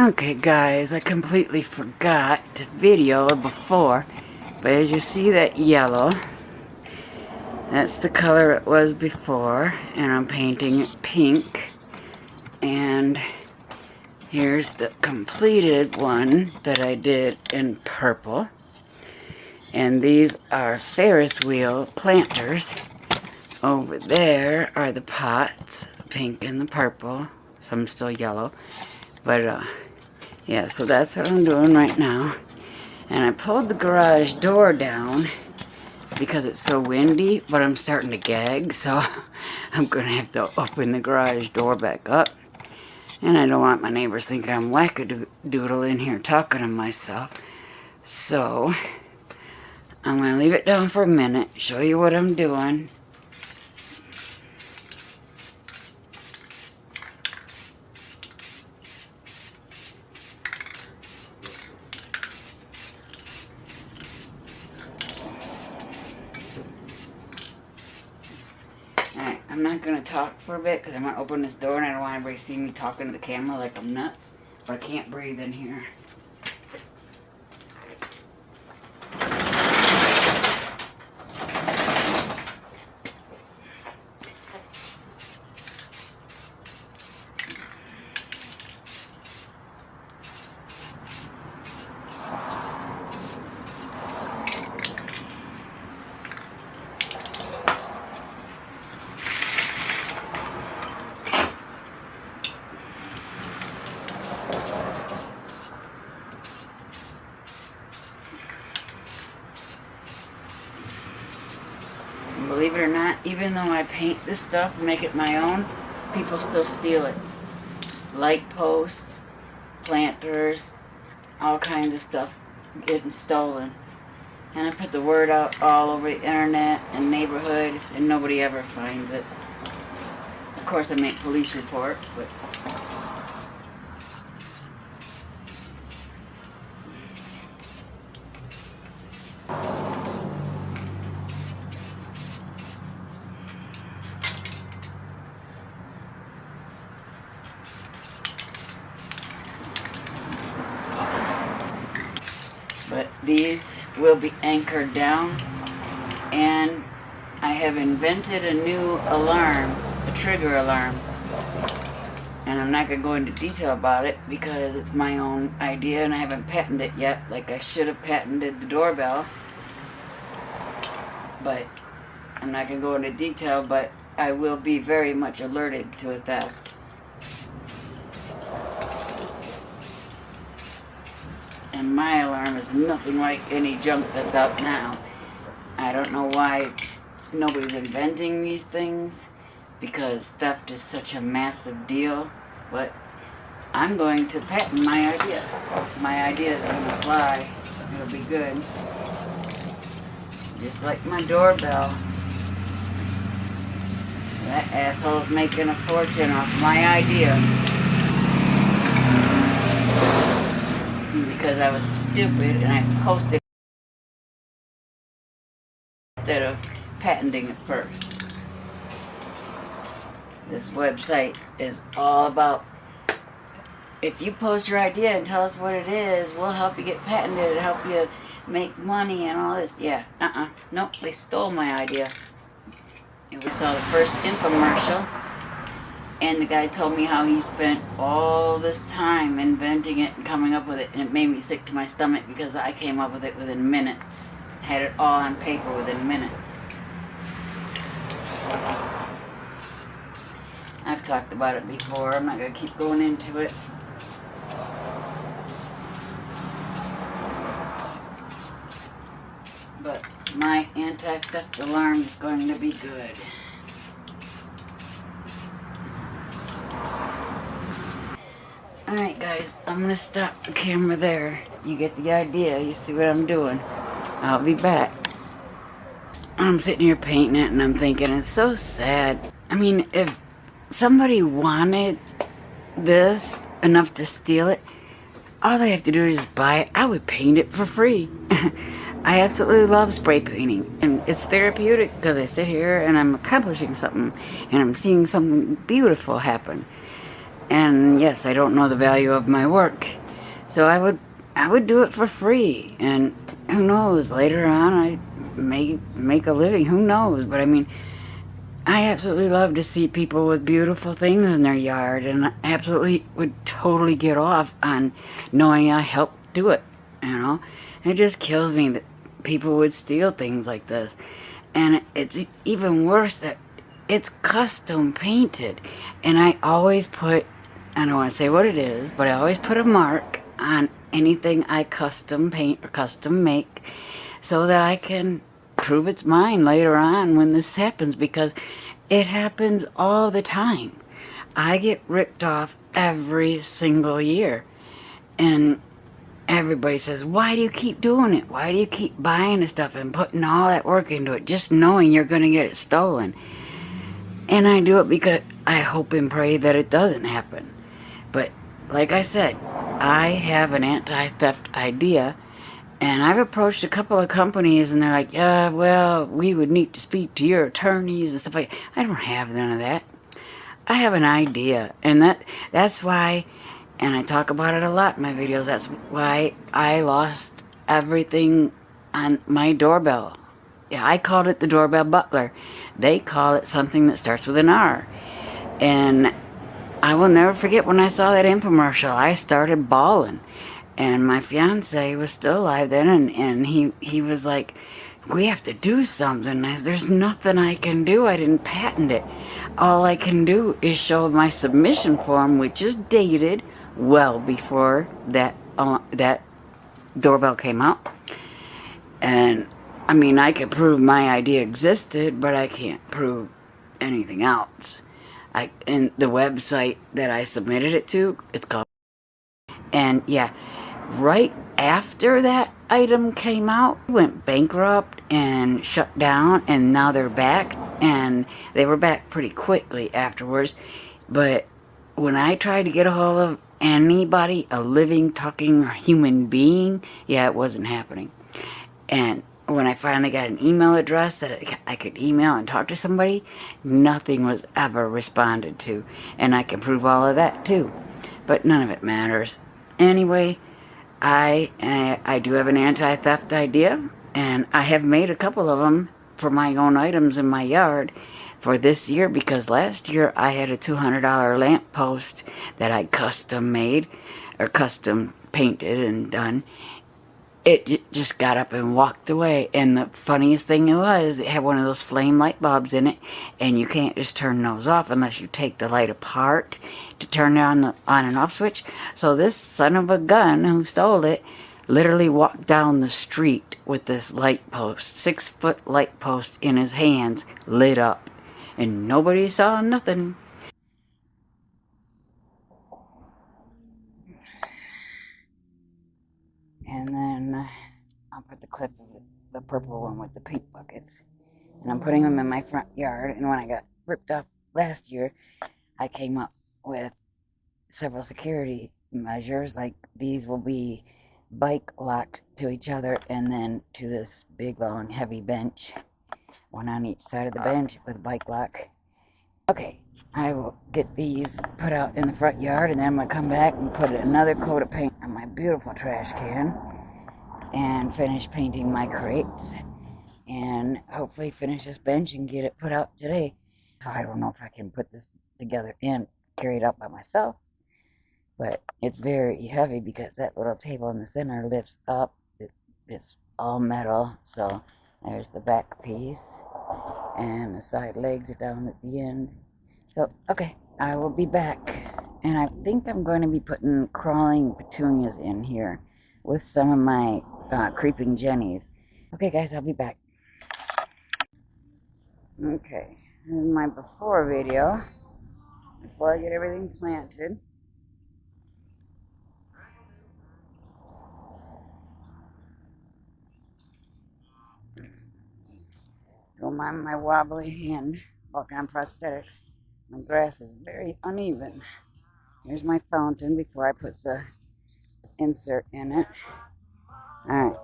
Okay guys, I completely forgot to video before, but as you see that yellow, that's the color it was before, and I'm painting it pink. And here's the completed one that I did in purple. And these are Ferris wheel planters. Over there are the pots, pink and the purple. Some still yellow. But yeah, so that's what I'm doing right now. And I pulled the garage door down because it's so windy, but I'm starting to gag, so I'm gonna have to open the garage door back up. And I don't want my neighbors thinking I'm wackadoodle in here talking to myself. So I'm gonna leave it down for a minute, show you what I'm doing. Alright, I'm not going to talk for a bit because I'm going to open this door and I don't want everybody to see me talking to the camera like I'm nuts. But I can't breathe in here. Believe it or not, even though I paint this stuff and make it my own, people still steal it. Light posts, planters, all kinds of stuff getting stolen. And I put the word out all over the internet and neighborhood, and nobody ever finds it. Of course I make police reports, but... But these will be anchored down, and I have invented a new alarm, a trigger alarm. And I'm not going to go into detail about it because it's my own idea and I haven't patented it yet, like I should have patented the doorbell. But I'm not going to go into detail, but I will be very much alerted to a theft. And my alarm is nothing like any junk that's out now. I don't know why nobody's inventing these things, because theft is such a massive deal. But I'm going to patent my idea. My idea is going to fly. It'll be good. Just like my doorbell. That asshole's making a fortune off my idea. Because I was stupid and I posted instead of patenting it first. This website is all about, if you post your idea and tell us what it is, we'll help you get patented, help you make money and all this. Yeah, nope, they stole my idea. And we saw the first infomercial. And the guy told me how he spent all this time inventing it and coming up with it. And it made me sick to my stomach because I came up with it within minutes. Had it all on paper within minutes. I've talked about it before. I'm not going to keep going into it. But my anti-theft alarm is going to be good. Alright guys, I'm going to stop the camera there. You get the idea, you see what I'm doing. I'll be back. I'm sitting here painting it and I'm thinking it's so sad. I mean, if somebody wanted this enough to steal it, all they have to do is just buy it. I would paint it for free. I absolutely love spray painting. And it's therapeutic because I sit here and I'm accomplishing something and I'm seeing something beautiful happen. And yes, I don't know the value of my work, So I would do it for free, and who knows, later on I may make a living, who knows, but I mean, I absolutely love to see people with beautiful things in their yard, and I absolutely would totally get off on knowing I helped do it, you know? It just kills me that people would steal things like this. And it's even worse that it's custom painted. And I always put, I don't want to say what it is, but I always put a mark on anything I custom paint or custom make so that I can prove it's mine later on when this happens, because it happens all the time. I get ripped off every single year. And everybody says, why do you keep doing it? Why do you keep buying the stuff and putting all that work into it just knowing you're going to get it stolen? And I do it because I hope and pray that it doesn't happen. But like I said, I have an anti-theft idea, and I've approached a couple of companies, and they're like, yeah, well, we would need to speak to your attorneys and stuff like that. I don't have none of that. I have an idea, and that's why, and I talk about it a lot in my videos, that's why I lost everything on my doorbell. Yeah, I called it the doorbell butler. They call it something that starts with an R. And I will never forget when I saw that infomercial. I started bawling. And my fiance was still alive then, and he was like, we have to do something. I said, there's nothing I can do. I didn't patent it. All I can do is show my submission form, which is dated well before that doorbell came out. And I mean, I could prove my idea existed, but I can't prove anything else. And the website that I submitted it to, it's called, and yeah, right after that item came out, went bankrupt and shut down, and now they're back, and they were back pretty quickly afterwards. But when I tried to get a hold of anybody, a living, talking human being, yeah, it wasn't happening. And when I finally got an email address that I could email and talk to somebody, nothing was ever responded to. And I can prove all of that too. But none of it matters. Anyway, I do have an anti-theft idea, and I have made a couple of them for my own items in my yard for this year, because last year I had a $200 lamp post that I custom made or custom painted and done. It just got up and walked away, and the funniest thing was it had one of those flame light bulbs in it, and you can't just turn those off unless you take the light apart to turn on the on and off switch. So this son of a gun who stole it literally walked down the street with this light post, 6-foot light post in his hands, lit up, and nobody saw nothing. And then I'll put the clip of the purple one with the pink buckets. And I'm putting them in my front yard. And when I got ripped off last year, I came up with several security measures. Like these will be bike locked to each other and then to this big, long, heavy bench. One on each side of the bench with a bike lock. Okay, I will get these put out in the front yard, and then I'm going to come back and put another coat of paint on my beautiful trash can and finish painting my crates, and hopefully finish this bench and get it put out today. I don't know if I can put this together and carry it out by myself, but it's very heavy because that little table in the center lifts up. It's all metal, so there's the back piece, and the side legs are down at the end. So, okay, I will be back, and I think I'm going to be putting crawling petunias in here with some of my creeping jennies. Okay, guys, I'll be back. Okay, this is my before video, before I get everything planted. Don't mind my wobbly hand, walking on prosthetics. My grass is very uneven. Here's my fountain before I put the insert in it. Alright.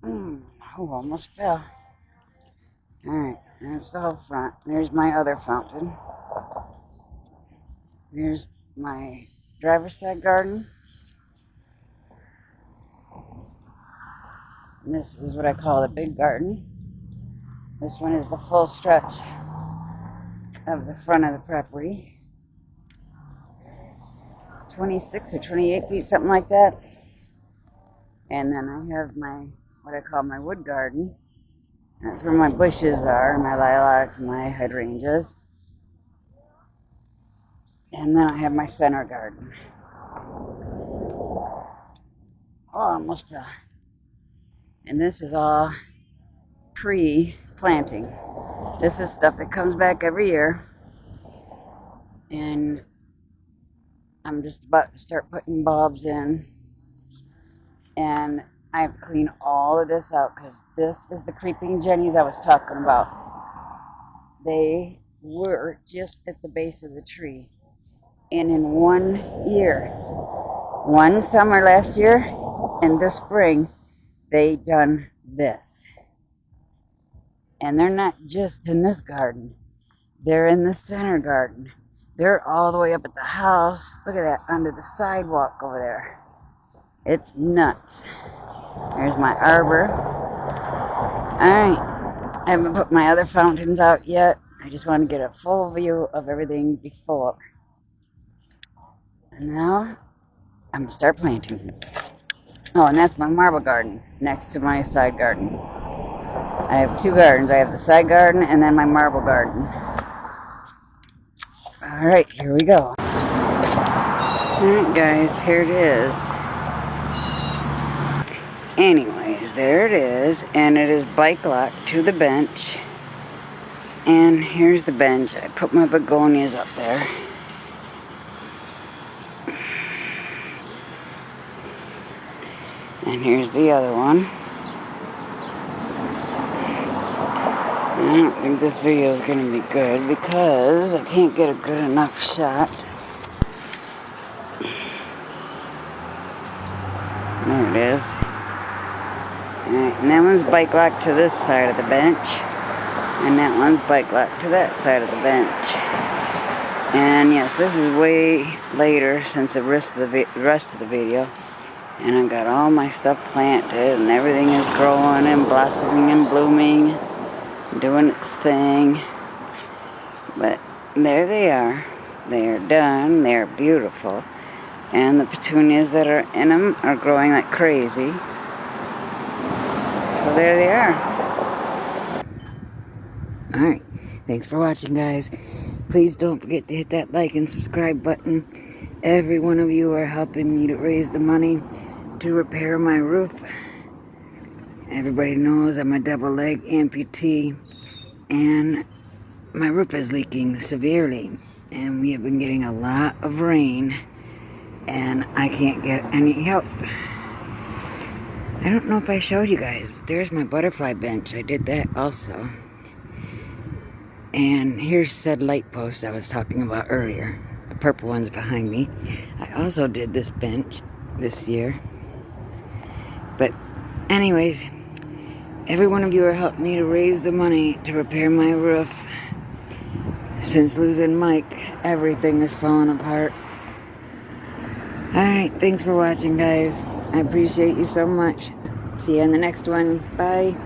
Oh, almost fell. Alright, that's the whole front. There's my other fountain. There's my driver's side garden. And this is what I call the big garden. This one is the full stretch of the front of the property. 26 or 28 feet, something like that. And then I have my, what I call my wood garden. That's where my bushes are, my lilacs, my hydrangeas. And then I have my center garden. Oh, almost fell. And this is all pre-planting. This is stuff that comes back every year. And I'm just about to start putting bulbs in. And I have to clean all of this out because this is the creeping jennies I was talking about. They were just at the base of the tree. And in 1 year, one summer last year and this spring, they done this. And they're not just in this garden. They're in the center garden. They're all the way up at the house. Look at that, under the sidewalk over there. It's nuts. There's my arbor. Alright, I haven't put my other fountains out yet. I just want to get a full view of everything before. And now, I'm going to start planting. Oh, and that's my marble garden next to my side garden. I have two gardens. I have the side garden and then my marble garden. Alright, here we go. Alright guys, here it is. Anyways, there it is. And it is bike locked to the bench. And here's the bench. I put my begonias up there. And here's the other one. I don't think this video is going to be good because I can't get a good enough shot. There it is. Alright, and that one's bike locked to this side of the bench. And that one's bike locked to that side of the bench. And yes, this is way later since the rest of the video. And I've got all my stuff planted and everything is growing and blossoming and blooming, doing its thing. But there they are. They are done. They are beautiful. And the petunias that are in them are growing like crazy. So there they are. Alright. Thanks for watching, guys. Please don't forget to hit that like and subscribe button. Every one of you are helping me to raise the money to repair my roof. Everybody knows I'm a double leg amputee and my roof is leaking severely and we have been getting a lot of rain and I can't get any help. I don't know if I showed you guys, but there's my butterfly bench. I did that also. And here's said light post I was talking about earlier. The purple one's behind me. I also did this bench this year. But anyways, every one of you are helping me to raise the money to repair my roof. Since losing Mike, everything is falling apart. Alright, thanks for watching, guys. I appreciate you so much. See you in the next one. Bye.